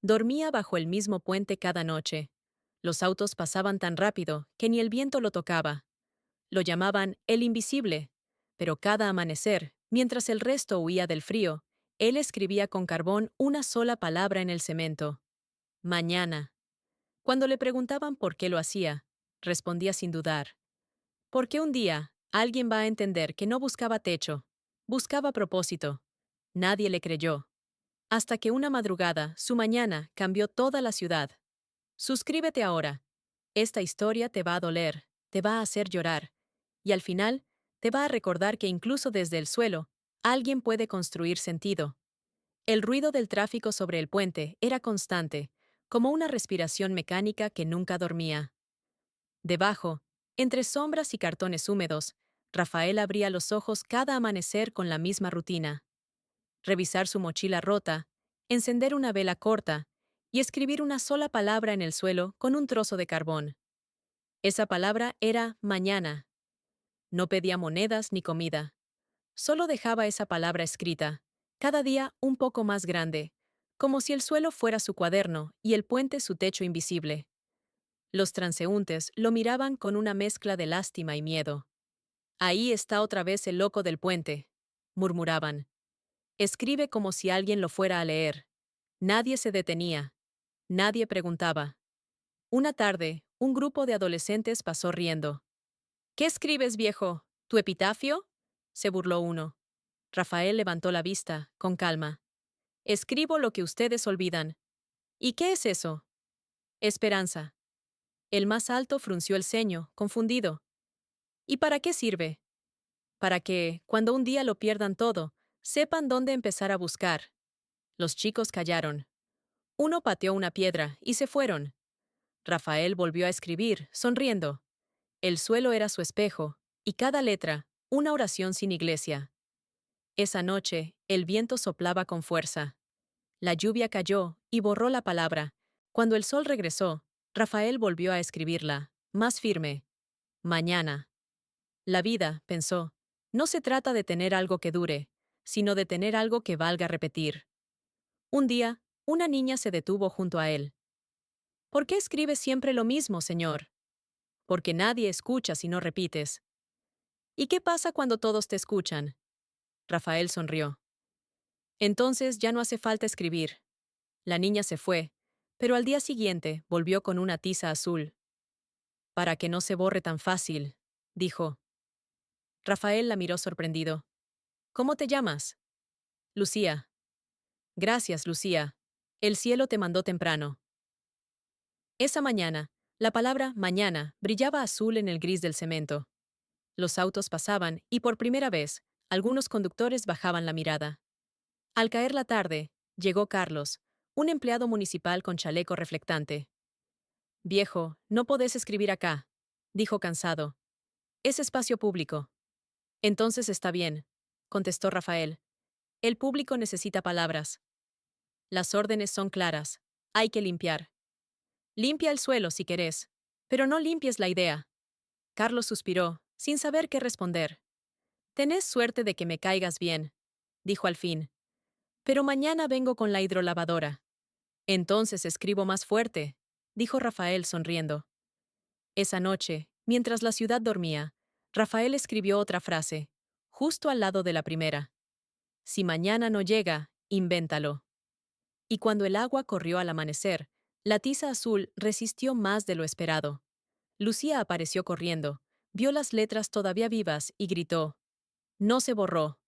Dormía bajo el mismo puente cada noche. Los autos pasaban tan rápido que ni el viento lo tocaba. Lo llamaban el invisible, pero cada amanecer, mientras el resto huía del frío, él escribía con carbón una sola palabra en el cemento: mañana. Cuando le preguntaban por qué lo hacía, respondía sin dudar: porque un día alguien va a entender que no buscaba techo, buscaba propósito. Nadie le creyó. Hasta que una madrugada, su mañana cambió toda la ciudad. Suscríbete ahora. Esta historia te va a doler, te va a hacer llorar, y al final, te va a recordar que incluso desde el suelo, alguien puede construir sentido. El ruido del tráfico sobre el puente era constante, como una respiración mecánica que nunca dormía. Debajo, entre sombras y cartones húmedos, Rafael abría los ojos cada amanecer con la misma rutina: revisar su mochila rota, encender una vela corta y escribir una sola palabra en el suelo con un trozo de carbón. Esa palabra era mañana. No pedía monedas ni comida. Solo dejaba esa palabra escrita, cada día un poco más grande, como si el suelo fuera su cuaderno y el puente su techo invisible. Los transeúntes lo miraban con una mezcla de lástima y miedo. Ahí está otra vez el loco del puente, murmuraban. Escribe como si alguien lo fuera a leer. Nadie se detenía. Nadie preguntaba. Una tarde, un grupo de adolescentes pasó riendo. ¿Qué escribes, viejo? ¿Tu epitafio? Se burló uno. Rafael levantó la vista, con calma. Escribo lo que ustedes olvidan. ¿Y qué es eso? Esperanza. El más alto frunció el ceño, confundido. ¿Y para qué sirve? Para que, cuando un día lo pierdan todo, sepan dónde empezar a buscar. Los chicos callaron. Uno pateó una piedra y se fueron. Rafael volvió a escribir, sonriendo. El suelo era su espejo, y cada letra, una oración sin iglesia. Esa noche, el viento soplaba con fuerza. La lluvia cayó y borró la palabra. Cuando el sol regresó, Rafael volvió a escribirla, más firme. Mañana. La vida, pensó, no se trata de tener algo que dure, sino de tener algo que valga repetir. Un día, una niña se detuvo junto a él. ¿Por qué escribes siempre lo mismo, señor? Porque nadie escucha si no repites. ¿Y qué pasa cuando todos te escuchan? Rafael sonrió. Entonces ya no hace falta escribir. La niña se fue, pero al día siguiente volvió con una tiza azul. Para que no se borre tan fácil, dijo. Rafael la miró sorprendido. ¿Cómo te llamas? Lucía. Gracias, Lucía. El cielo te mandó temprano. Esa mañana, la palabra mañana brillaba azul en el gris del cemento. Los autos pasaban y por primera vez, algunos conductores bajaban la mirada. Al caer la tarde, llegó Carlos, un empleado municipal con chaleco reflectante. Viejo, no podés escribir acá, dijo cansado. Es espacio público. Entonces está bien, contestó Rafael. El público necesita palabras. Las órdenes son claras. Hay que limpiar. Limpia el suelo si querés, pero no limpies la idea. Carlos suspiró, sin saber qué responder. Tenés suerte de que me caigas bien, dijo al fin. Pero mañana vengo con la hidrolavadora. Entonces escribo más fuerte, dijo Rafael sonriendo. Esa noche, mientras la ciudad dormía, Rafael escribió otra frase, justo al lado de la primera. Si mañana no llega, invéntalo. Y cuando el agua corrió al amanecer, la tiza azul resistió más de lo esperado. Lucía apareció corriendo, vio las letras todavía vivas y gritó. No se borró.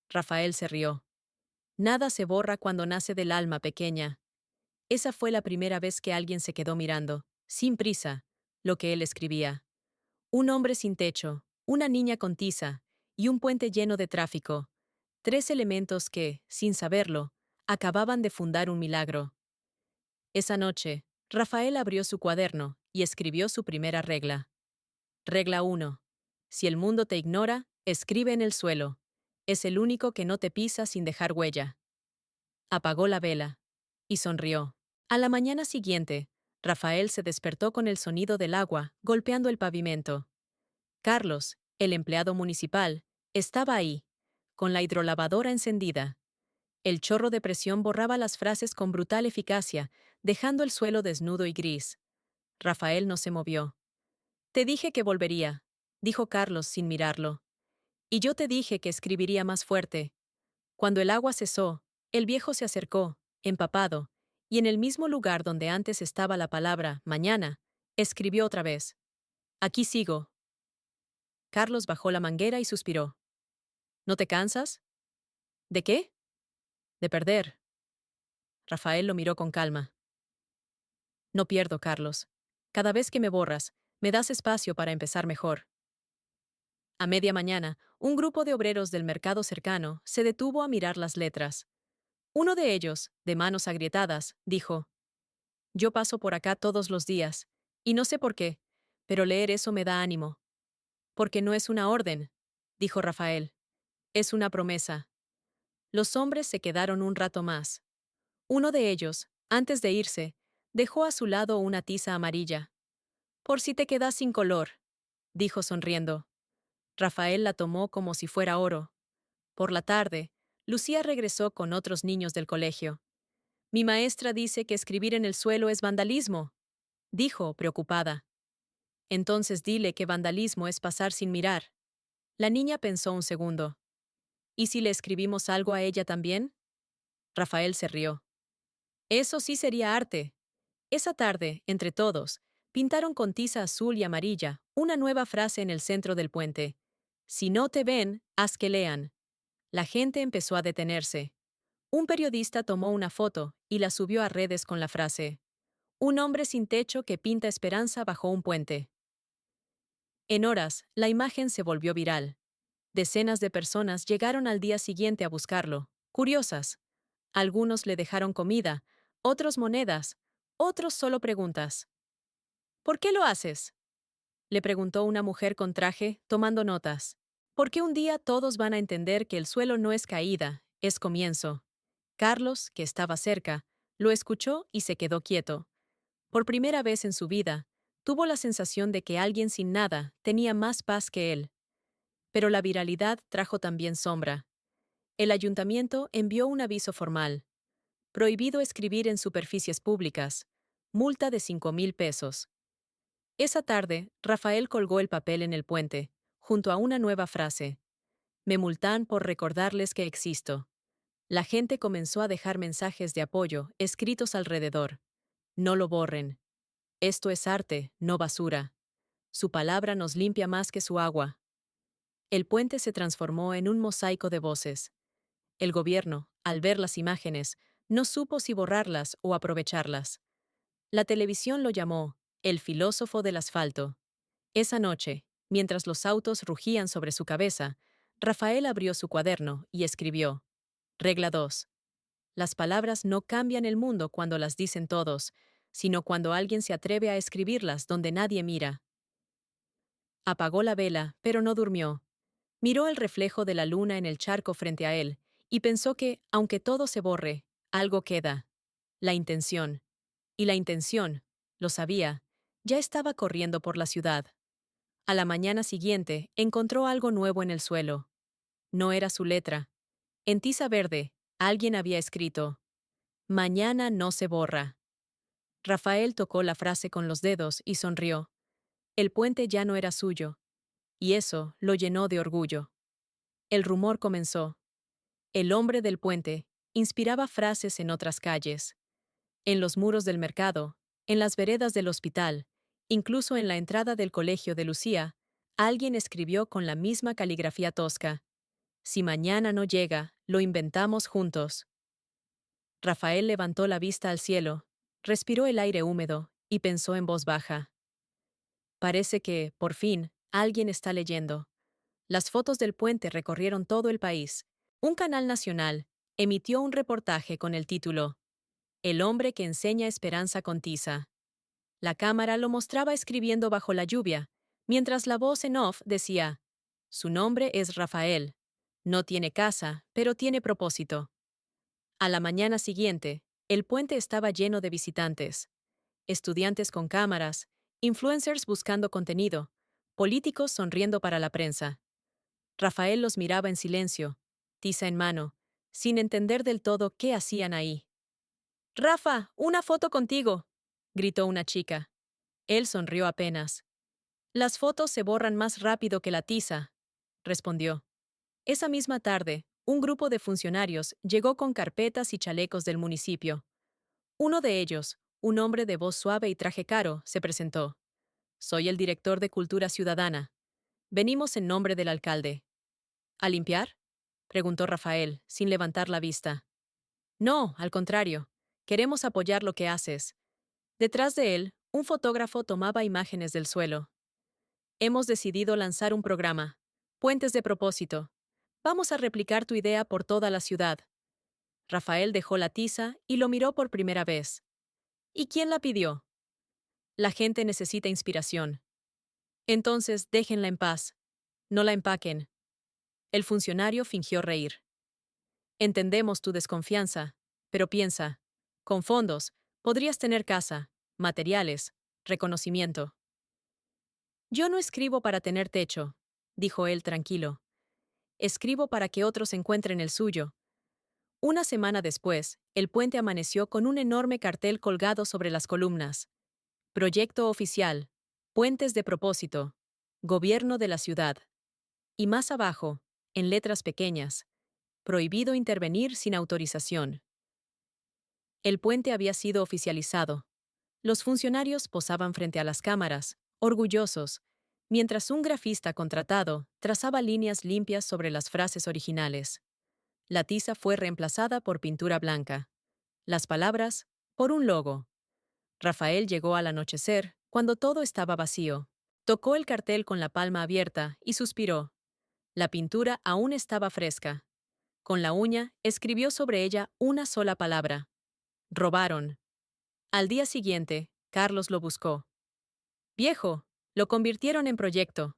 Rafael se rió. Nada se borra cuando nace del alma pequeña. Esa fue la primera vez que alguien se quedó mirando, sin prisa, lo que él escribía. Un hombre sin techo, una niña con tiza y un puente lleno de tráfico. Tres elementos que, sin saberlo, acababan de fundar un milagro. Esa noche, Rafael abrió su cuaderno y escribió su primera regla. Regla 1. Si el mundo te ignora, escribe en el suelo. Es el único que no te pisa sin dejar huella. Apagó la vela y sonrió. A la mañana siguiente, Rafael se despertó con el sonido del agua golpeando el pavimento. Carlos, el empleado municipal, estaba ahí, con la hidrolavadora encendida. El chorro de presión borraba las frases con brutal eficacia, dejando el suelo desnudo y gris. Rafael no se movió. Te dije que volvería, dijo Carlos sin mirarlo. Y yo te dije que escribiría más fuerte. Cuando el agua cesó, el viejo se acercó, empapado, y en el mismo lugar donde antes estaba la palabra mañana, escribió otra vez. Aquí sigo. Carlos bajó la manguera y suspiró. ¿No te cansas? ¿De qué? De perder. Rafael lo miró con calma. No pierdo, Carlos. Cada vez que me borras, me das espacio para empezar mejor. A media mañana, un grupo de obreros del mercado cercano se detuvo a mirar las letras. Uno de ellos, de manos agrietadas, dijo: Yo paso por acá todos los días, y no sé por qué, pero leer eso me da ánimo. Porque no es una orden, dijo Rafael. Es una promesa. Los hombres se quedaron un rato más. Uno de ellos, antes de irse, dejó a su lado una tiza amarilla. Por si te quedas sin color, dijo sonriendo. Rafael la tomó como si fuera oro. Por la tarde, Lucía regresó con otros niños del colegio. Mi maestra dice que escribir en el suelo es vandalismo, dijo, preocupada. Entonces dile que vandalismo es pasar sin mirar. La niña pensó un segundo. ¿Y si le escribimos algo a ella también? Rafael se rió. Eso sí sería arte. Esa tarde, entre todos, pintaron con tiza azul y amarilla una nueva frase en el centro del puente. Si no te ven, haz que lean. La gente empezó a detenerse. Un periodista tomó una foto y la subió a redes con la frase: Un hombre sin techo que pinta esperanza bajo un puente. En horas, la imagen se volvió viral. Decenas de personas llegaron al día siguiente a buscarlo, curiosas. Algunos le dejaron comida, otros monedas, otros solo preguntas. ¿Por qué lo haces? Le preguntó una mujer con traje, tomando notas. Porque un día todos van a entender que el suelo no es caída, es comienzo. Carlos, que estaba cerca, lo escuchó y se quedó quieto. Por primera vez en su vida, tuvo la sensación de que alguien sin nada tenía más paz que él. Pero la viralidad trajo también sombra. El ayuntamiento envió un aviso formal. Prohibido escribir en superficies públicas. Multa de 5,000 pesos. Esa tarde, Rafael colgó el papel en el puente, junto a una nueva frase. Me multan por recordarles que existo. La gente comenzó a dejar mensajes de apoyo, escritos alrededor. No lo borren. Esto es arte, no basura. Su palabra nos limpia más que su agua. El puente se transformó en un mosaico de voces. El gobierno, al ver las imágenes, no supo si borrarlas o aprovecharlas. La televisión lo llamó el filósofo del asfalto. Esa noche, mientras los autos rugían sobre su cabeza, Rafael abrió su cuaderno y escribió: Regla 2. Las palabras no cambian el mundo cuando las dicen todos, sino cuando alguien se atreve a escribirlas donde nadie mira. Apagó la vela, pero no durmió. Miró el reflejo de la luna en el charco frente a él, y pensó que, aunque todo se borre, algo queda. La intención. Y la intención, lo sabía, ya estaba corriendo por la ciudad. A la mañana siguiente, encontró algo nuevo en el suelo. No era su letra. En tiza verde, alguien había escrito: Mañana no se borra. Rafael tocó la frase con los dedos y sonrió. El puente ya no era suyo, y eso lo llenó de orgullo. El rumor comenzó. El hombre del puente inspiraba frases en otras calles, en los muros del mercado, en las veredas del hospital, incluso en la entrada del colegio de Lucía, alguien escribió con la misma caligrafía tosca: Si mañana no llega, lo inventamos juntos. Rafael levantó la vista al cielo, respiró el aire húmedo y pensó en voz baja. Parece que, por fin, alguien está leyendo. Las fotos del puente recorrieron todo el país. Un canal nacional emitió un reportaje con el título: El hombre que enseña esperanza con tiza. La cámara lo mostraba escribiendo bajo la lluvia, mientras la voz en off decía: Su nombre es Rafael. No tiene casa, pero tiene propósito. A la mañana siguiente, el puente estaba lleno de visitantes. Estudiantes con cámaras, influencers buscando contenido, políticos sonriendo para la prensa. Rafael los miraba en silencio, tiza en mano, sin entender del todo qué hacían ahí. «Rafa, una foto contigo», gritó una chica. Él sonrió apenas. «Las fotos se borran más rápido que la tiza», respondió. Esa misma tarde, un grupo de funcionarios llegó con carpetas y chalecos del municipio. Uno de ellos, un hombre de voz suave y traje caro, se presentó. «Soy el director de Cultura Ciudadana. Venimos en nombre del alcalde». «¿A limpiar?», preguntó Rafael, sin levantar la vista. «No, al contrario. Queremos apoyar lo que haces». Detrás de él, un fotógrafo tomaba imágenes del suelo. «Hemos decidido lanzar un programa. Puentes de propósito. Vamos a replicar tu idea por toda la ciudad». Rafael dejó la tiza y lo miró por primera vez. «¿Y quién la pidió?». «La gente necesita inspiración». «Entonces, déjenla en paz. No la empaquen». El funcionario fingió reír. «Entendemos tu desconfianza, pero piensa, con fondos, podrías tener casa, materiales, reconocimiento». «Yo no escribo para tener techo», dijo él tranquilo. «Escribo para que otros encuentren el suyo». Una semana después, el puente amaneció con un enorme cartel colgado sobre las columnas. «Proyecto oficial. Puentes de propósito. Gobierno de la ciudad». Y más abajo, en letras pequeñas, «Prohibido intervenir sin autorización». El puente había sido oficializado. Los funcionarios posaban frente a las cámaras, orgullosos, mientras un grafista contratado trazaba líneas limpias sobre las frases originales. La tiza fue reemplazada por pintura blanca. Las palabras, por un logo. Rafael llegó al anochecer, cuando todo estaba vacío. Tocó el cartel con la palma abierta y suspiró. La pintura aún estaba fresca. Con la uña, escribió sobre ella una sola palabra. «Robaron». Al día siguiente, Carlos lo buscó. «Viejo, lo convirtieron en proyecto».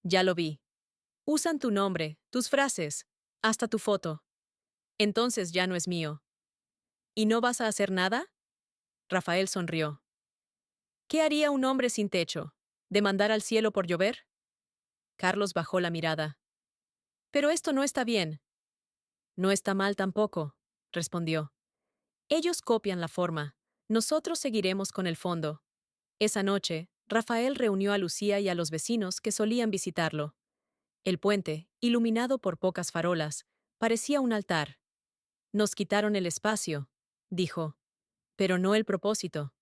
«Ya lo vi. Usan tu nombre, tus frases, hasta tu foto. Entonces ya no es mío». «¿Y no vas a hacer nada?». Rafael sonrió. «¿Qué haría un hombre sin techo? ¿Demandar al cielo por llover?». Carlos bajó la mirada. «Pero esto no está bien». «No está mal tampoco», respondió. «Ellos copian la forma. Nosotros seguiremos con el fondo». Esa noche, Rafael reunió a Lucía y a los vecinos que solían visitarlo. El puente, iluminado por pocas farolas, parecía un altar. «Nos quitaron el espacio», dijo, «pero no el propósito».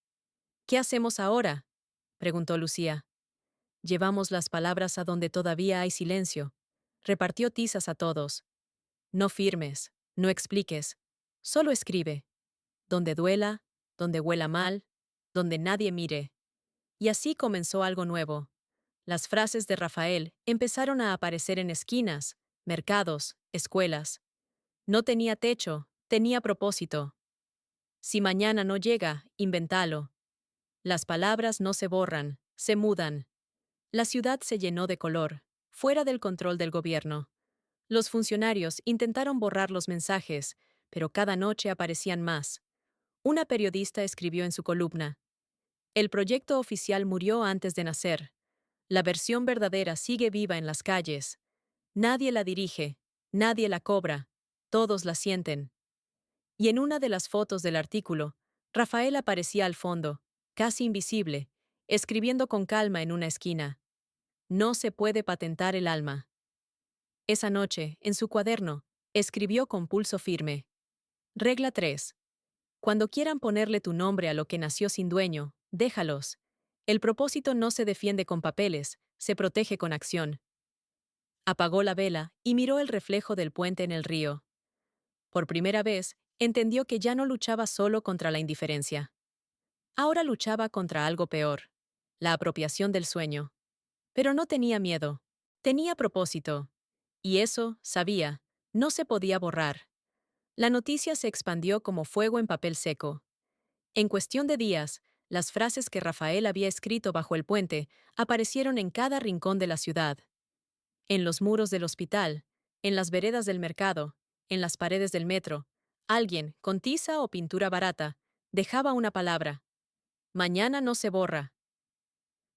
«¿Qué hacemos ahora?», preguntó Lucía. «Llevamos las palabras a donde todavía hay silencio». Repartió tizas a todos. «No firmes, no expliques, solo escribe. Donde duela, donde huela mal, donde nadie mire». Y así comenzó algo nuevo. Las frases de Rafael empezaron a aparecer en esquinas, mercados, escuelas. No tenía techo, tenía propósito. Si mañana no llega, invéntalo. Las palabras no se borran, se mudan. La ciudad se llenó de color, fuera del control del gobierno. Los funcionarios intentaron borrar los mensajes, pero cada noche aparecían más. Una periodista escribió en su columna: «El proyecto oficial murió antes de nacer. La versión verdadera sigue viva en las calles. Nadie la dirige, nadie la cobra, todos la sienten». Y en una de las fotos del artículo, Rafael aparecía al fondo, casi invisible, escribiendo con calma en una esquina: «No se puede patentar el alma». Esa noche, en su cuaderno, escribió con pulso firme: «Regla 3. Cuando quieran ponerle tu nombre a lo que nació sin dueño, déjalos. El propósito no se defiende con papeles, se protege con acción». Apagó la vela y miró el reflejo del puente en el río. Por primera vez, entendió que ya no luchaba solo contra la indiferencia. Ahora luchaba contra algo peor: la apropiación del sueño. Pero no tenía miedo. Tenía propósito. Y eso, sabía, no se podía borrar. La noticia se expandió como fuego en papel seco. En cuestión de días, las frases que Rafael había escrito bajo el puente aparecieron en cada rincón de la ciudad. En los muros del hospital, en las veredas del mercado, en las paredes del metro, alguien, con tiza o pintura barata, dejaba una palabra: «Mañana no se borra».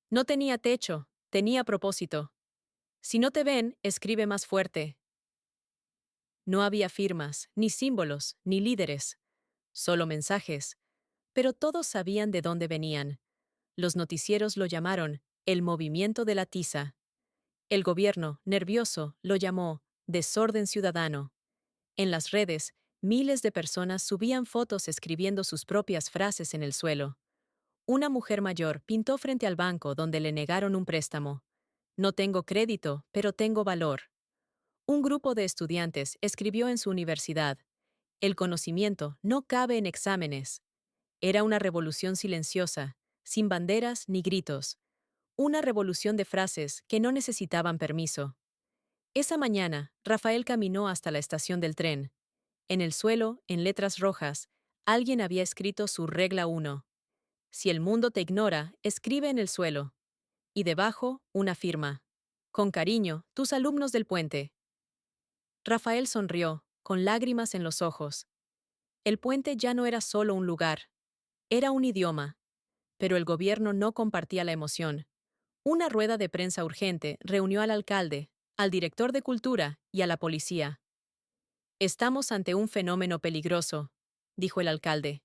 No tenía techo, tenía propósito. Si no te ven, escribe más fuerte. No había firmas, ni símbolos, ni líderes, solo mensajes, pero todos sabían de dónde venían. Los noticieros lo llamaron el movimiento de la tiza. El gobierno, nervioso, lo llamó desorden ciudadano. En las redes, miles de personas subían fotos escribiendo sus propias frases en el suelo. Una mujer mayor pintó frente al banco donde le negaron un préstamo. No tengo crédito, pero tengo valor. Un grupo de estudiantes escribió en su universidad: el conocimiento no cabe en exámenes. Era una revolución silenciosa, sin banderas ni gritos. Una revolución de frases que no necesitaban permiso. Esa mañana, Rafael caminó hasta la estación del tren. En el suelo, en letras rojas, alguien había escrito su regla 1. Si el mundo te ignora, escribe en el suelo. Y debajo, una firma. Con cariño, tus alumnos del puente. Rafael sonrió, con lágrimas en los ojos. El puente ya no era solo un lugar, era un idioma. Pero el gobierno no compartía la emoción. Una rueda de prensa urgente reunió al alcalde, al director de cultura y a la policía. Estamos ante un fenómeno peligroso, dijo el alcalde.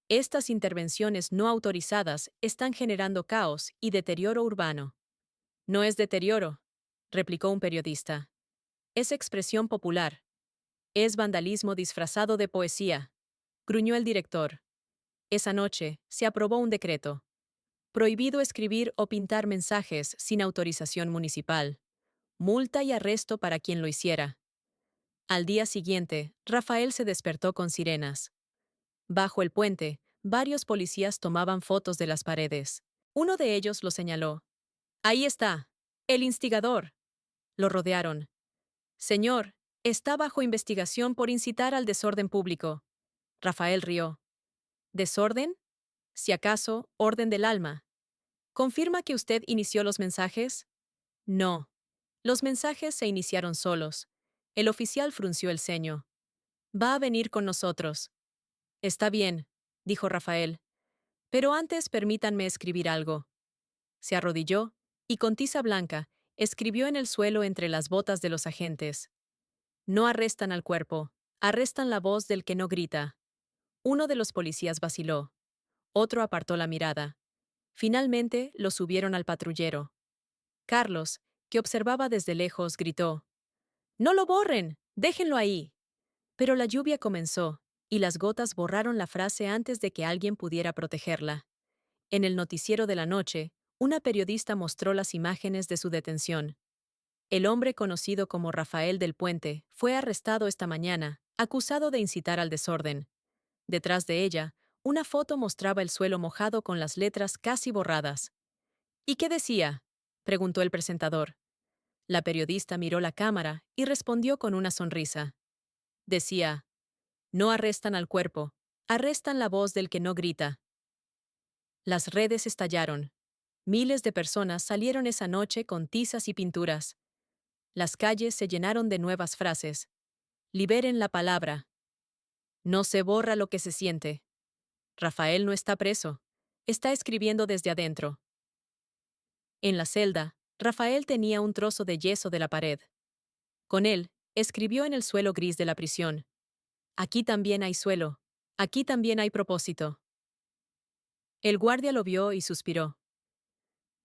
Estas intervenciones no autorizadas están generando caos y deterioro urbano. No es deterioro, replicó un periodista. Es expresión popular. Es vandalismo disfrazado de poesía, gruñó el director. Esa noche se aprobó un decreto. Prohibido escribir o pintar mensajes sin autorización municipal. Multa y arresto para quien lo hiciera. Al día siguiente, Rafael se despertó con sirenas. Bajo el puente, varios policías tomaban fotos de las paredes. Uno de ellos lo señaló. Ahí está, el instigador. Lo rodearon. Señor, está bajo investigación por incitar al desorden público. Rafael rió. ¿Desorden? Si acaso, orden del alma. ¿Confirma que usted inició los mensajes? No. Los mensajes se iniciaron solos. El oficial frunció el ceño. Va a venir con nosotros. Está bien, dijo Rafael. Pero antes permítanme escribir algo. Se arrodilló y con tiza blanca escribió en el suelo entre las botas de los agentes. No arrestan al cuerpo, arrestan la voz del que no grita. Uno de los policías vaciló. Otro apartó la mirada. Finalmente lo subieron al patrullero. Carlos, que observaba desde lejos, gritó: ¡No lo borren! ¡Déjenlo ahí! Pero la lluvia comenzó, y las gotas borraron la frase antes de que alguien pudiera protegerla. En el noticiero de la noche, una periodista mostró las imágenes de su detención. El hombre conocido como Rafael del Puente fue arrestado esta mañana, acusado de incitar al desorden. Detrás de ella, una foto mostraba el suelo mojado con las letras casi borradas. ¿Y qué decía?, preguntó el presentador. La periodista miró la cámara y respondió con una sonrisa. Decía: no arrestan al cuerpo, arrestan la voz del que no grita. Las redes estallaron. Miles de personas salieron esa noche con tizas y pinturas. Las calles se llenaron de nuevas frases. Liberen la palabra. No se borra lo que se siente. Rafael no está preso. Está escribiendo desde adentro. En la celda, Rafael tenía un trozo de yeso de la pared. Con él, escribió en el suelo gris de la prisión: aquí también hay suelo. Aquí también hay propósito. El guardia lo vio y suspiró.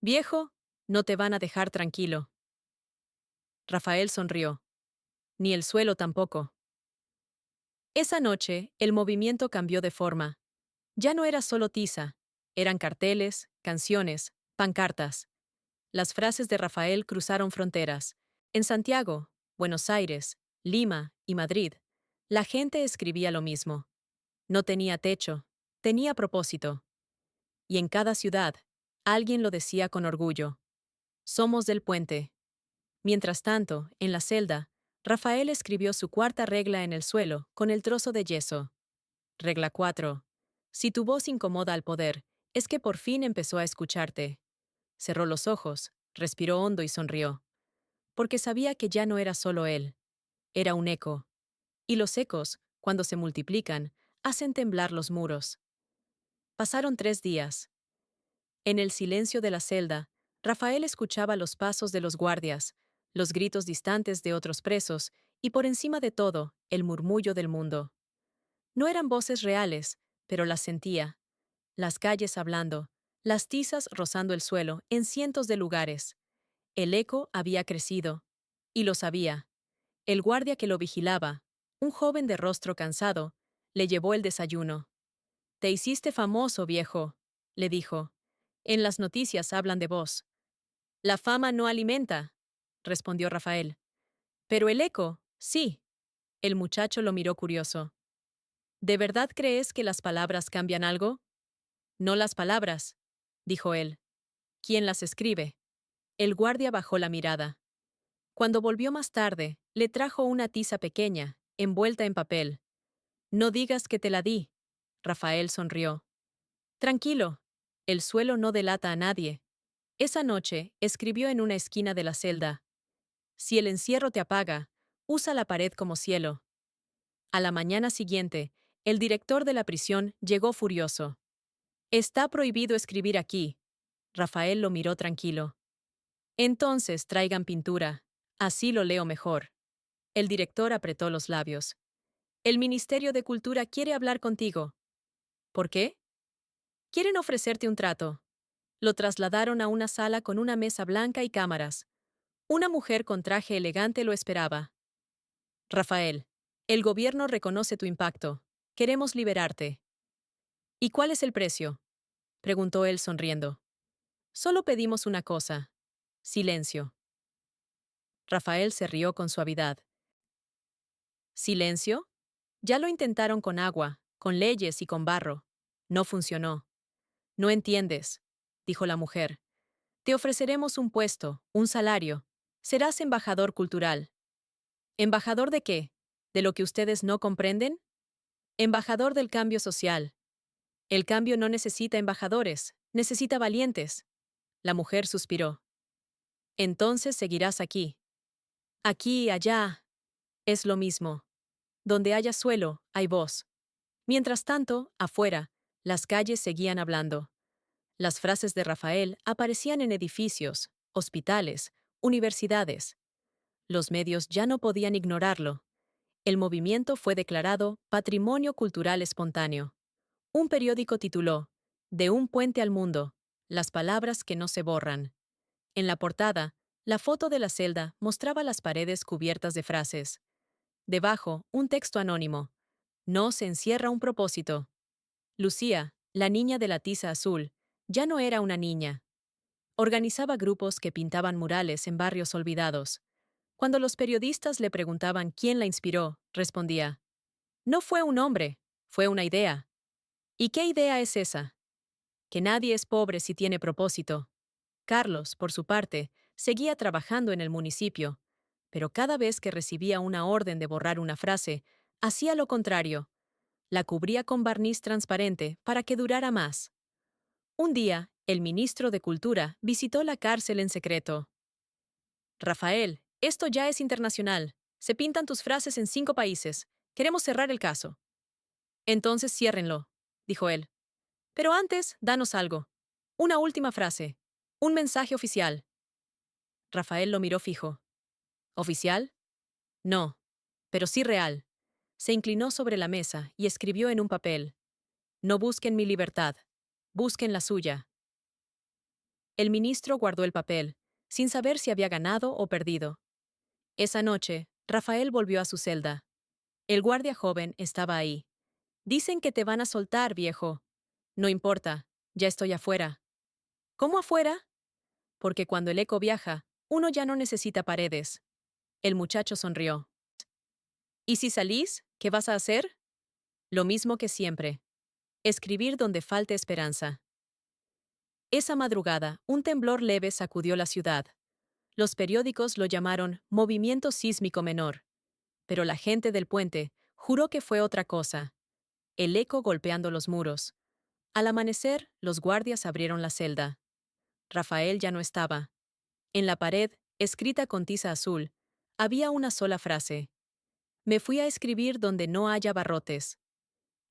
Viejo, no te van a dejar tranquilo. Rafael sonrió. Ni el suelo tampoco. Esa noche, el movimiento cambió de forma. Ya no era solo tiza, eran carteles, canciones, pancartas. Las frases de Rafael cruzaron fronteras. En Santiago, Buenos Aires, Lima y Madrid, la gente escribía lo mismo. No tenía techo, tenía propósito. Y en cada ciudad, alguien lo decía con orgullo: somos del puente. Mientras tanto, en la celda, Rafael escribió su cuarta regla en el suelo con el trozo de yeso. Regla 4. Si tu voz incomoda al poder, es que por fin empezó a escucharte. Cerró los ojos, respiró hondo y sonrió. Porque sabía que ya no era solo él. Era un eco. Y los ecos, cuando se multiplican, hacen temblar los muros. Pasaron 3 días. En el silencio de la celda, Rafael escuchaba los pasos de los guardias, los gritos distantes de otros presos y por encima de todo, el murmullo del mundo. No eran voces reales, pero las sentía. Las calles hablando, las tizas rozando el suelo en cientos de lugares. El eco había crecido. Y lo sabía. El guardia que lo vigilaba, un joven de rostro cansado, le llevó el desayuno. «Te hiciste famoso, viejo», le dijo. «En las noticias hablan de vos». «La fama no alimenta», respondió Rafael. «Pero el eco, sí». El muchacho lo miró curioso. «¿De verdad crees que las palabras cambian algo?» «No las palabras», dijo él. «¿Quién las escribe?» El guardia bajó la mirada. Cuando volvió más tarde, le trajo una tiza pequeña, envuelta en papel. «No digas que te la di». Rafael sonrió. «Tranquilo. El suelo no delata a nadie». Esa noche, escribió en una esquina de la celda. «Si el encierro te apaga, usa la pared como cielo». A la mañana siguiente, el director de la prisión llegó furioso. «Está prohibido escribir aquí». Rafael lo miró tranquilo. «Entonces traigan pintura. Así lo leo mejor». El director apretó los labios. «El Ministerio de Cultura quiere hablar contigo». «¿Por qué?» «Quieren ofrecerte un trato». Lo trasladaron a una sala con una mesa blanca y cámaras. Una mujer con traje elegante lo esperaba. «Rafael, el gobierno reconoce tu impacto. Queremos liberarte». «¿Y cuál es el precio?», preguntó él sonriendo. «Solo pedimos una cosa. Silencio». Rafael se rió con suavidad. «¿Silencio? Ya lo intentaron con agua, con leyes y con barro. No funcionó». «No entiendes», dijo la mujer. «Te ofreceremos un puesto, un salario. Serás embajador cultural». ¿Embajador de qué? ¿De lo que ustedes no comprenden? Embajador del cambio social. El cambio no necesita embajadores, necesita valientes. La mujer suspiró. Entonces seguirás aquí. Aquí, allá. Es lo mismo. Donde haya suelo, hay voz. Mientras tanto, afuera, las calles seguían hablando. Las frases de Rafael aparecían en edificios, hospitales, universidades. Los medios ya no podían ignorarlo. El movimiento fue declarado Patrimonio Cultural Espontáneo. Un periódico tituló «De un puente al mundo, las palabras que no se borran». En la portada, la foto de la celda mostraba las paredes cubiertas de frases. Debajo, un texto anónimo. «No se encierra un propósito». Lucía, la niña de la tiza azul, ya no era una niña. Organizaba grupos que pintaban murales en barrios olvidados. Cuando los periodistas le preguntaban quién la inspiró, respondía: «No fue un hombre, fue una idea». ¿Y qué idea es esa? Que nadie es pobre si tiene propósito. Carlos, por su parte, seguía trabajando en el municipio, pero cada vez que recibía una orden de borrar una frase, hacía lo contrario. La cubría con barniz transparente para que durara más. Un día, el ministro de Cultura visitó la cárcel en secreto. «Rafael, esto ya es internacional. Se pintan tus frases en 5 países. Queremos cerrar el caso». «Entonces ciérrenlo», dijo él. «Pero antes, danos algo. Una última frase. Un mensaje oficial». Rafael lo miró fijo. «¿Oficial? No, pero sí real». Se inclinó sobre la mesa y escribió en un papel: «No busquen mi libertad. Busquen la suya». El ministro guardó el papel, sin saber si había ganado o perdido. Esa noche, Rafael volvió a su celda. El guardia joven estaba ahí. «Dicen que te van a soltar, viejo». «No importa, ya estoy afuera». «¿Cómo afuera?» «Porque cuando el eco viaja, uno ya no necesita paredes». El muchacho sonrió. «¿Y si salís? ¿Qué vas a hacer?» «Lo mismo que siempre. Escribir donde falte esperanza». Esa madrugada, un temblor leve sacudió la ciudad. Los periódicos lo llamaron Movimiento Sísmico Menor. Pero la gente del puente juró que fue otra cosa. El eco golpeando los muros. Al amanecer, los guardias abrieron la celda. Rafael ya no estaba. En la pared, escrita con tiza azul, había una sola frase: «Me fui a escribir donde no haya barrotes».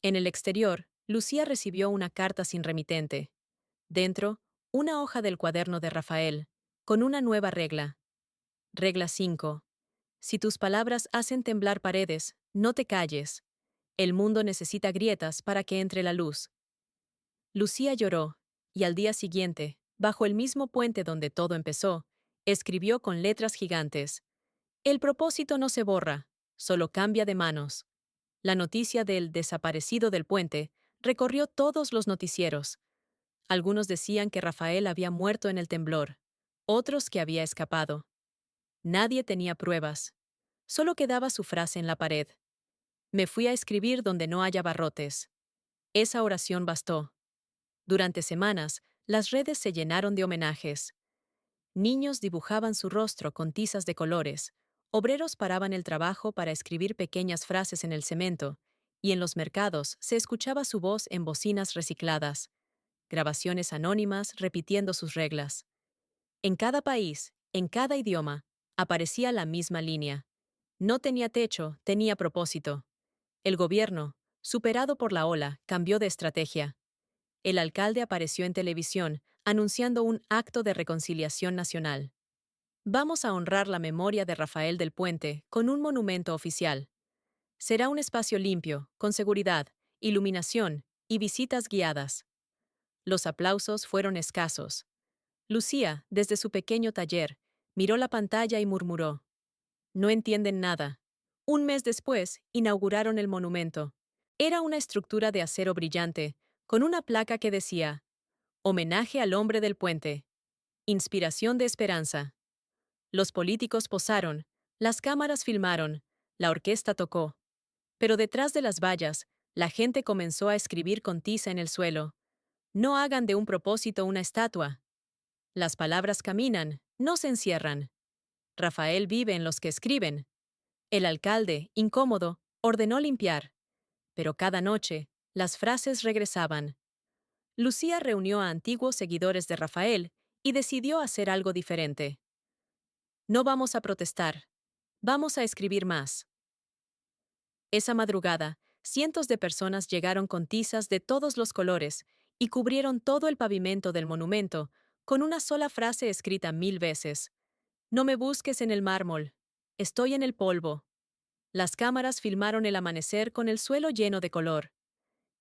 En el exterior, Lucía recibió una carta sin remitente. Dentro, una hoja del cuaderno de Rafael, con una nueva regla. Regla 5. Si tus palabras hacen temblar paredes, no te calles. El mundo necesita grietas para que entre la luz. Lucía lloró, y al día siguiente, bajo el mismo puente donde todo empezó, escribió con letras gigantes: el propósito no se borra, solo cambia de manos. La noticia del desaparecido del puente recorrió todos los noticieros. Algunos decían que Rafael había muerto en el temblor, otros que había escapado. Nadie tenía pruebas. Solo quedaba su frase en la pared: me fui a escribir donde no haya barrotes. Esa oración bastó. Durante semanas, las redes se llenaron de homenajes. Niños dibujaban su rostro con tizas de colores, obreros paraban el trabajo para escribir pequeñas frases en el cemento, y en los mercados se escuchaba su voz en bocinas recicladas, grabaciones anónimas repitiendo sus reglas. En cada país, en cada idioma, aparecía la misma línea. No tenía techo, tenía propósito. El gobierno, superado por la ola, cambió de estrategia. El alcalde apareció en televisión, anunciando un acto de reconciliación nacional. Vamos a honrar la memoria de Rafael del Puente con un monumento oficial. Será un espacio limpio, con seguridad, iluminación y visitas guiadas. Los aplausos fueron escasos. Lucía, desde su pequeño taller, miró la pantalla y murmuró: no entienden nada. Un mes después, inauguraron el monumento. Era una estructura de acero brillante, con una placa que decía: homenaje al hombre del puente. Inspiración de esperanza. Los políticos posaron, las cámaras filmaron, la orquesta tocó. Pero detrás de las vallas, la gente comenzó a escribir con tiza en el suelo: no hagan de un propósito una estatua. Las palabras caminan, no se encierran. Rafael vive en los que escriben. El alcalde, incómodo, ordenó limpiar. Pero cada noche, las frases regresaban. Lucía reunió a antiguos seguidores de Rafael y decidió hacer algo diferente. No vamos a protestar. Vamos a escribir más. Esa madrugada, cientos de personas llegaron con tizas de todos los colores y cubrieron todo el pavimento del monumento con una sola frase escrita 1000 veces: no me busques en el mármol. Estoy en el polvo. Las cámaras filmaron el amanecer con el suelo lleno de color.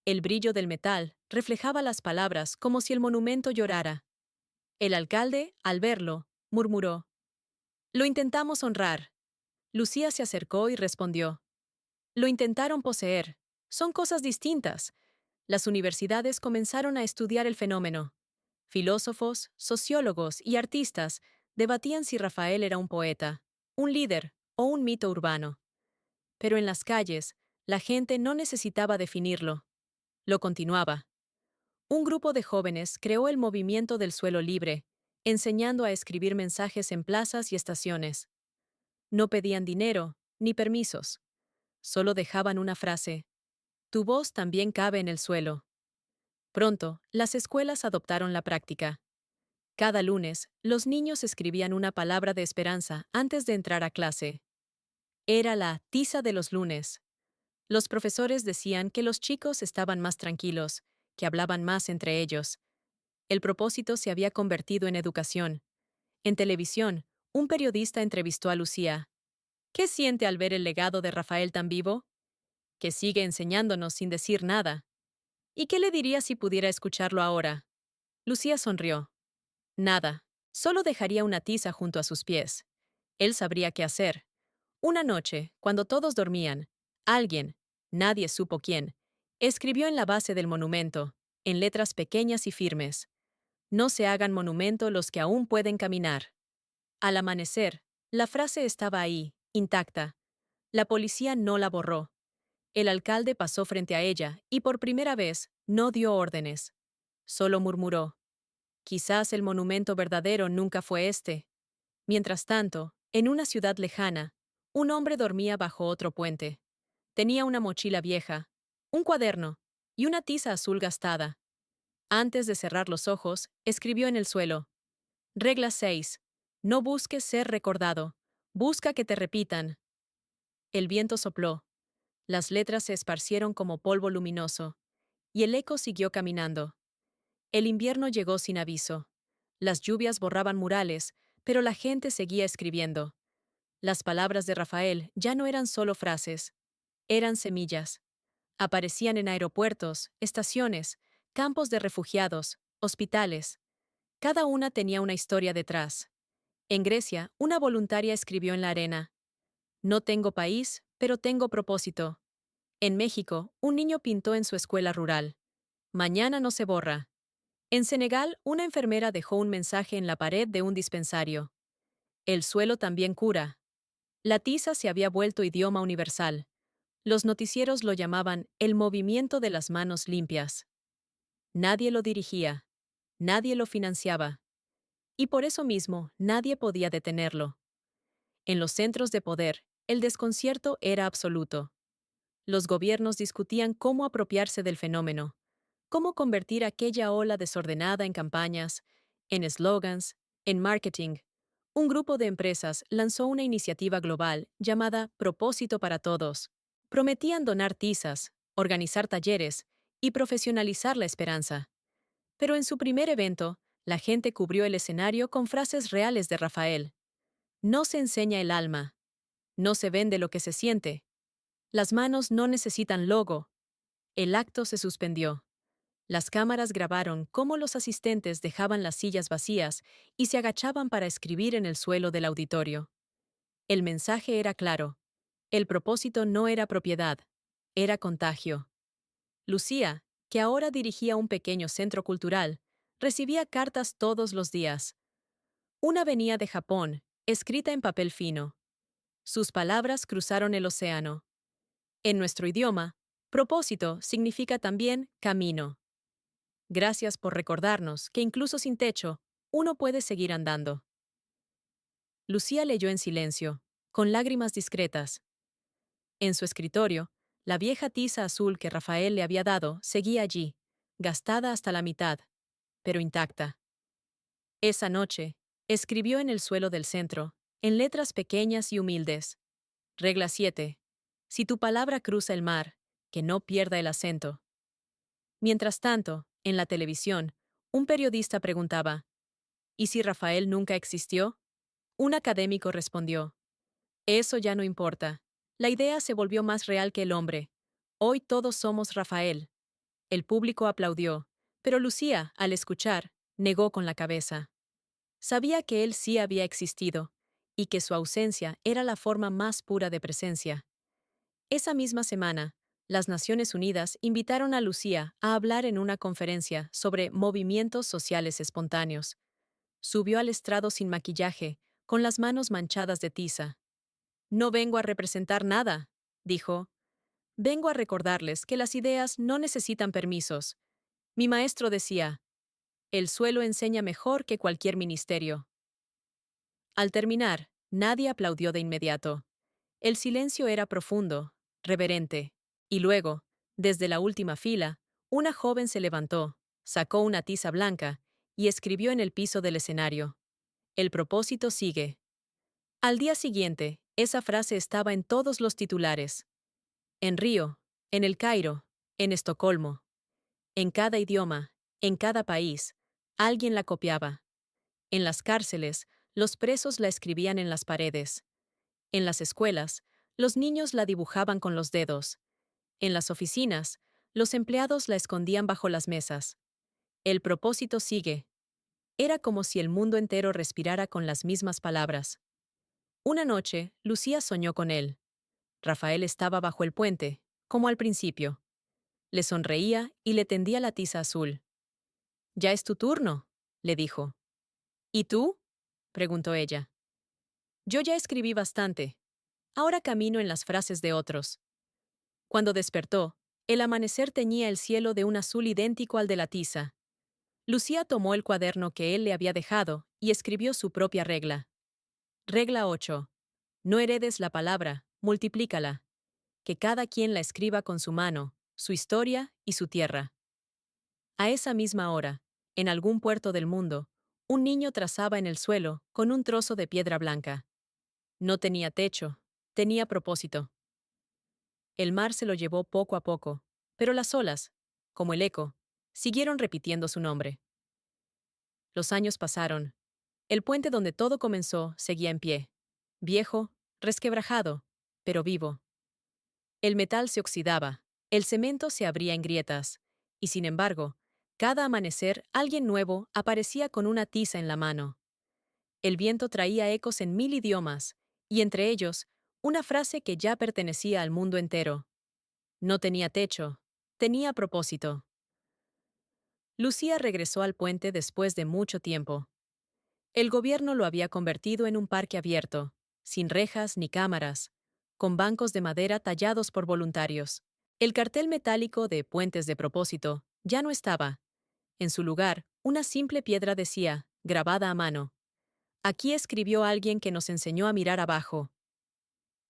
El brillo del metal reflejaba las palabras como si el monumento llorara. El alcalde, al verlo, murmuró: lo intentamos honrar. Lucía se acercó y respondió: lo intentaron poseer. Son cosas distintas. Las universidades comenzaron a estudiar el fenómeno. Filósofos, sociólogos y artistas debatían si Rafael era un poeta, un líder o un mito urbano. Pero en las calles, la gente no necesitaba definirlo. Lo continuaba. Un grupo de jóvenes creó el movimiento del suelo libre, enseñando a escribir mensajes en plazas y estaciones. No pedían dinero, ni permisos. Solo dejaban una frase: tu voz también cabe en el suelo. Pronto, las escuelas adoptaron la práctica. Cada lunes, los niños escribían una palabra de esperanza antes de entrar a clase. Era la tiza de los lunes. Los profesores decían que los chicos estaban más tranquilos, que hablaban más entre ellos. El propósito se había convertido en educación. En televisión, un periodista entrevistó a Lucía. ¿Qué siente al ver el legado de Rafael tan vivo? Que sigue enseñándonos sin decir nada. ¿Y qué le diría si pudiera escucharlo ahora? Lucía sonrió. Nada. Solo dejaría una tiza junto a sus pies. Él sabría qué hacer. Una noche, cuando todos dormían, alguien, nadie supo quién, escribió en la base del monumento, en letras pequeñas y firmes: no se hagan monumento los que aún pueden caminar. Al amanecer, la frase estaba ahí, intacta. La policía no la borró. El alcalde pasó frente a ella y por primera vez no dio órdenes. Solo murmuró: quizás el monumento verdadero nunca fue este. Mientras tanto, en una ciudad lejana, un hombre dormía bajo otro puente. Tenía una mochila vieja, un cuaderno y una tiza azul gastada. Antes de cerrar los ojos, escribió en el suelo: regla 6. No busques ser recordado. Busca que te repitan. El viento sopló. Las letras se esparcieron como polvo luminoso, y el eco siguió caminando. El invierno llegó sin aviso. Las lluvias borraban murales, pero la gente seguía escribiendo. Las palabras de Rafael ya no eran solo frases, eran semillas. Aparecían en aeropuertos, estaciones, campos de refugiados, hospitales. Cada una tenía una historia detrás. En Grecia, una voluntaria escribió en la arena: "No tengo país, pero tengo propósito". En México, un niño pintó en su escuela rural: "Mañana no se borra". En Senegal, una enfermera dejó un mensaje en la pared de un dispensario: "El suelo también cura". La tiza se había vuelto idioma universal. Los noticieros lo llamaban el movimiento de las manos limpias. Nadie lo dirigía, nadie lo financiaba, y por eso mismo nadie podía detenerlo. En los centros de poder, el desconcierto era absoluto. Los gobiernos discutían cómo apropiarse del fenómeno, cómo convertir aquella ola desordenada en campañas, en eslogans, en marketing. Un grupo de empresas lanzó una iniciativa global llamada Propósito para Todos. Prometían donar tizas, organizar talleres y profesionalizar la esperanza. Pero en su primer evento, la gente cubrió el escenario con frases reales de Rafael. No se enseña el alma. No se vende lo que se siente. Las manos no necesitan logo. El acto se suspendió. Las cámaras grabaron cómo los asistentes dejaban las sillas vacías y se agachaban para escribir en el suelo del auditorio. El mensaje era claro. El propósito no era propiedad, era contagio. Lucía, que ahora dirigía un pequeño centro cultural, recibía cartas todos los días. Una venía de Japón, escrita en papel fino. Sus palabras cruzaron el océano. En nuestro idioma, propósito significa también camino. Gracias por recordarnos que incluso sin techo, uno puede seguir andando. Lucía leyó en silencio, con lágrimas discretas. En su escritorio, la vieja tiza azul que Rafael le había dado seguía allí, gastada hasta la mitad, pero intacta. Esa noche, escribió en el suelo del centro, en letras pequeñas y humildes: Regla 7. Si tu palabra cruza el mar, que no pierda el acento. Mientras tanto, en la televisión, un periodista preguntaba: ¿y si Rafael nunca existió? Un académico respondió: eso ya no importa. La idea se volvió más real que el hombre. Hoy todos somos Rafael. El público aplaudió, pero Lucía, al escuchar, negó con la cabeza. Sabía que él sí había existido, y que su ausencia era la forma más pura de presencia. Esa misma semana, las Naciones Unidas invitaron a Lucía a hablar en una conferencia sobre movimientos sociales espontáneos. Subió al estrado sin maquillaje, con las manos manchadas de tiza. No vengo a representar nada, dijo. Vengo a recordarles que las ideas no necesitan permisos. Mi maestro decía: el suelo enseña mejor que cualquier ministerio. Al terminar, nadie aplaudió de inmediato. El silencio era profundo, reverente. Y luego, desde la última fila, una joven se levantó, sacó una tiza blanca y escribió en el piso del escenario: el propósito sigue. Al día siguiente, esa frase estaba en todos los titulares. En Río, en El Cairo, en Estocolmo. En cada idioma, en cada país, alguien la copiaba. En las cárceles, los presos la escribían en las paredes. En las escuelas, los niños la dibujaban con los dedos. En las oficinas, los empleados la escondían bajo las mesas. El propósito sigue. Era como si el mundo entero respirara con las mismas palabras. Una noche, Lucía soñó con él. Rafael estaba bajo el puente, como al principio. Le sonreía y le tendía la tiza azul. «Ya es tu turno», le dijo. «¿Y tú?», preguntó ella. «Yo ya escribí bastante. Ahora camino en las frases de otros». Cuando despertó, el amanecer teñía el cielo de un azul idéntico al de la tiza. Lucía tomó el cuaderno que él le había dejado y escribió su propia regla. Regla 8. No heredes la palabra, multiplícala. Que cada quien la escriba con su mano, su historia y su tierra. A esa misma hora, en algún puerto del mundo, un niño trazaba en el suelo con un trozo de piedra blanca. No tenía techo, tenía propósito. El mar se lo llevó poco a poco, pero las olas, como el eco, siguieron repitiendo su nombre. Los años pasaron. El puente donde todo comenzó seguía en pie, viejo, resquebrajado, pero vivo. El metal se oxidaba, el cemento se abría en grietas, y sin embargo, cada amanecer alguien nuevo aparecía con una tiza en la mano. El viento traía ecos en 1000 idiomas, y entre ellos, una frase que ya pertenecía al mundo entero. No tenía techo, tenía propósito. Lucía regresó al puente después de mucho tiempo. El gobierno lo había convertido en un parque abierto, sin rejas ni cámaras, con bancos de madera tallados por voluntarios. El cartel metálico de Puentes de Propósito ya no estaba. En su lugar, una simple piedra decía, grabada a mano: aquí escribió alguien que nos enseñó a mirar abajo.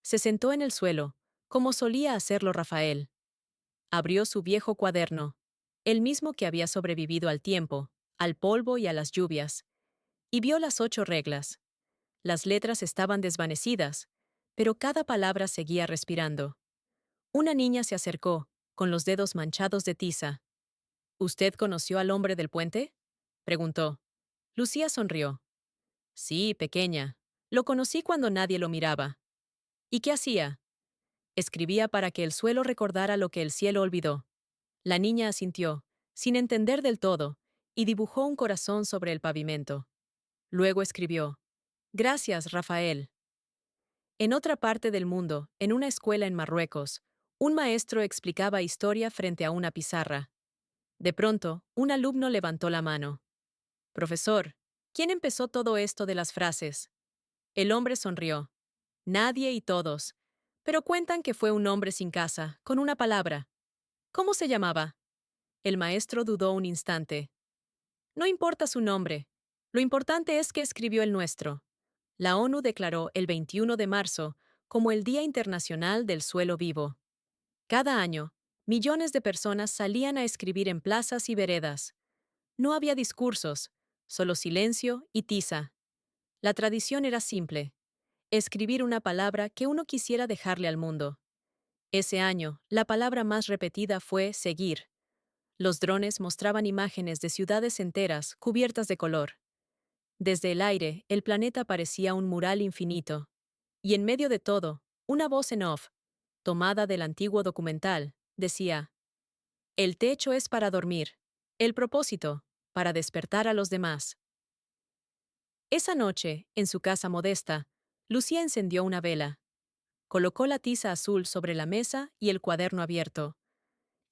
Se sentó en el suelo, como solía hacerlo Rafael. Abrió su viejo cuaderno, el mismo que había sobrevivido al tiempo, al polvo y a las lluvias, y vio las 8 reglas. Las letras estaban desvanecidas, pero cada palabra seguía respirando. Una niña se acercó, con los dedos manchados de tiza. ¿Usted conoció al hombre del puente?, preguntó. Lucía sonrió. Sí, pequeña. Lo conocí cuando nadie lo miraba. ¿Y qué hacía? Escribía para que el suelo recordara lo que el cielo olvidó. La niña asintió, sin entender del todo, y dibujó un corazón sobre el pavimento. Luego escribió: Gracias, Rafael. En otra parte del mundo, en una escuela en Marruecos, un maestro explicaba historia frente a una pizarra. De pronto, un alumno levantó la mano. Profesor, ¿quién empezó todo esto de las frases? El hombre sonrió. Nadie y todos. Pero cuentan que fue un hombre sin casa, con una palabra. ¿Cómo se llamaba? El maestro dudó un instante. No importa su nombre. Lo importante es que escribió el nuestro. La ONU declaró el 21 de marzo como el Día Internacional del Suelo Vivo. Cada año, millones de personas salían a escribir en plazas y veredas. No había discursos, solo silencio y tiza. La tradición era simple: escribir una palabra que uno quisiera dejarle al mundo. Ese año, la palabra más repetida fue seguir. Los drones mostraban imágenes de ciudades enteras cubiertas de color. Desde el aire, el planeta parecía un mural infinito. Y en medio de todo, una voz en off, tomada del antiguo documental, decía: el techo es para dormir, el propósito, para despertar a los demás. Esa noche, en su casa modesta, Lucía encendió una vela. Colocó la tiza azul sobre la mesa y el cuaderno abierto.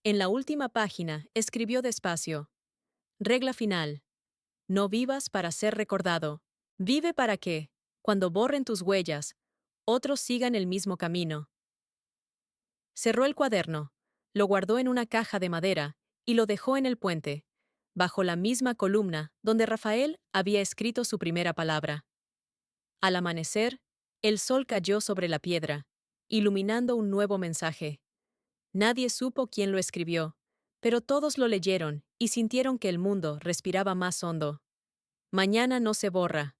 En la última página escribió despacio: regla final. No vivas para ser recordado. Vive para que, cuando borren tus huellas, otros sigan el mismo camino. Cerró el cuaderno, lo guardó en una caja de madera y lo dejó en el puente, bajo la misma columna donde Rafael había escrito su primera palabra. Al amanecer, el sol cayó sobre la piedra, iluminando un nuevo mensaje. Nadie supo quién lo escribió, pero todos lo leyeron y sintieron que el mundo respiraba más hondo. Mañana no se borra.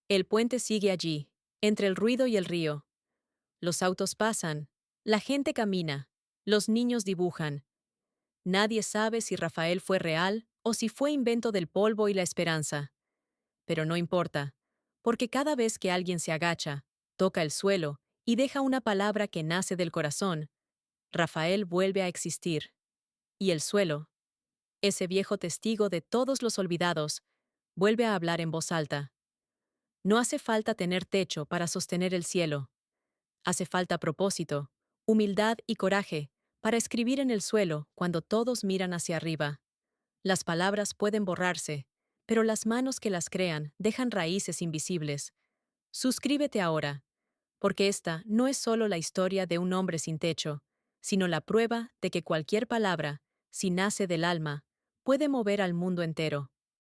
El puente sigue allí, entre el ruido y el río. Los autos pasan, la gente camina, los niños dibujan. Nadie sabe si Rafael fue real o si fue invento del polvo y la esperanza. Pero no importa, porque cada vez que alguien se agacha, toca el suelo y deja una palabra que nace del corazón, Rafael vuelve a existir. Y el suelo, ese viejo testigo de todos los olvidados, vuelve a hablar en voz alta. No hace falta tener techo para sostener el cielo. Hace falta propósito, humildad y coraje para escribir en el suelo cuando todos miran hacia arriba. Las palabras pueden borrarse, pero las manos que las crean dejan raíces invisibles. Suscríbete ahora, porque esta no es solo la historia de un hombre sin techo, sino la prueba de que cualquier palabra, si nace del alma, puede mover al mundo entero.